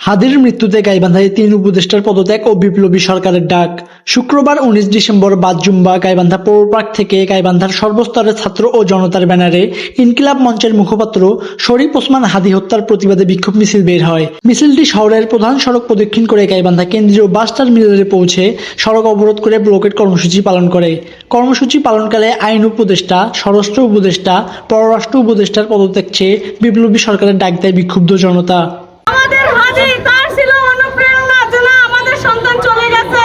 হাদির মৃত্যুতে গাইবান্ধায় ৩ উপদেষ্টার পদত্যাগ ও বিপ্লবী সরকারের ডাক। শুক্রবার ১৯ ডিসেম্বর বাদ জুম্মা গাইবান্ধা পৌর পার্ক থেকে গাইবান্ধার সর্বস্তরের ছাত্র ও জনতার ব্যানারে ইনকিলাব মঞ্চের মুখপাত্র শরীফ ওসমান হাদি হত্যার প্রতিবাদে বিক্ষোভ মিছিল বের হয়। মিছিলটি শহরের প্রধান সড়ক প্রদক্ষিণ করে গাইবান্ধা কেন্দ্রীয় বাস টার্মিনালে পৌঁছে সড়ক অবরোধ করে ব্লকেট কর্মসূচি পালন করে। কর্মসূচি পালনকালে আইন উপদেষ্টা, স্বরাষ্ট্র উপদেষ্টা, পররাষ্ট্র উপদেষ্টার পদত্যাগ চেয়ে বিপ্লবী সরকারের ডাক দেয় বিক্ষুব্ধ জনতা। আমাদের হাদি তার ছিল অনুপ্রেরণা, যেন আমাদের সন্তান চলে গেছে।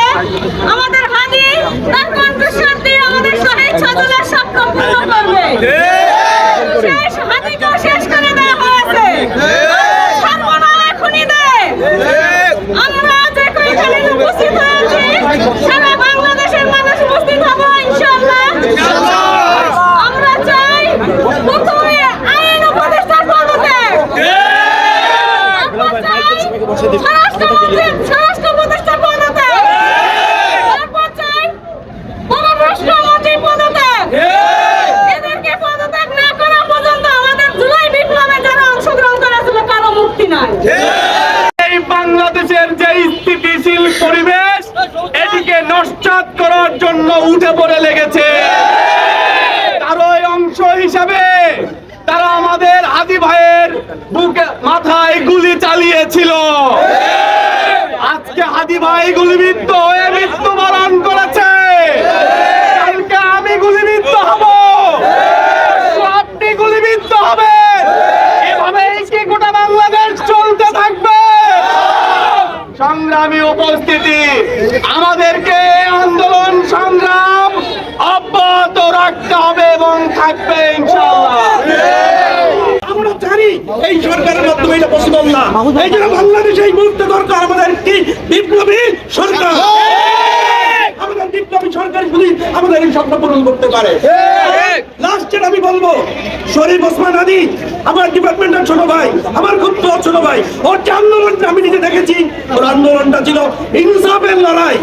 আমাদের হাদি তার কণ্ঠস্বর দিয়ে আমাদের শহীদ ছাত্রদের স্বপ্ন পূর্ণ করবে। শেষ হাদিকেও শেষ করে দেওয়া হয়েছে। সর্বনাশ খুনিদের আমরা যে কয়খানে উপস্থিত হয়েছি, সারা বাংলাদেশের মানুষ উপস্থিত হব ইনশাআল্লাহ। আমরা চাই প্রথমে আইন উপদেষ্টার পদত্যাগ, স্বরাষ্ট্র উপদেষ্টার পদত্যাগ, তারপর চাই পররাষ্ট্রমন্ত্রীর পদত্যাগ। এদেরকে পদত্যাগ না করা পর্যন্ত আমাদের জুলাই বিপ্লবে যারা অংশগ্রহণ করেছিল কারো মুক্তি নাই। এই বাংলাদেশের যে স্থিতিশীল পরিবেশ, এটিকে নস্যাৎ করার জন্য উঠে পড়ে লেগেছে। তারই অংশ হিসাবে তারা আমাদের হাদি ভাইয়ের বুকে মাথায় গুলি চালিয়েছিল। আজকে হাদি ভাই গুলিবিদ্ধ হয়ে মৃত্যুবরণ করেছে। কালকে আমি গুলিবিদ্ধ হব, আপনি গুলিবিদ্ধ হবেন। এভাবেই কি গোটা বাংলাদেশ চলতে থাকবে? সংগ্রামী উপস্থিতি, আমাদেরকে আন্দোলন সংগ্রাম অব্যাহত রাখতে হবে এবং থাকবে ইনশাআল্লাহ। আমরা জানি এই সরকারের মাধ্যমে এটা পসিবল না। এই জন্য বাংলাদেশে এই মুহূর্তে দরকার আমাদের একটি বিপ্লবী সরকার। আমাদের বিপ্লবী সরকার গুলি আমাদের এই স্বপ্ন পূরণ করতে পারে। লাস্টে আমি বলবো, শরীফ ওসমান হাদি আমার ডিপার্টমেন্টের ছোট ভাই, আমার খুব ছোট ভাই। ওর যে আন্দোলনটা আমি নিজে দেখেছি, ওর আন্দোলনটা ছিল ইনসাফের লড়াই।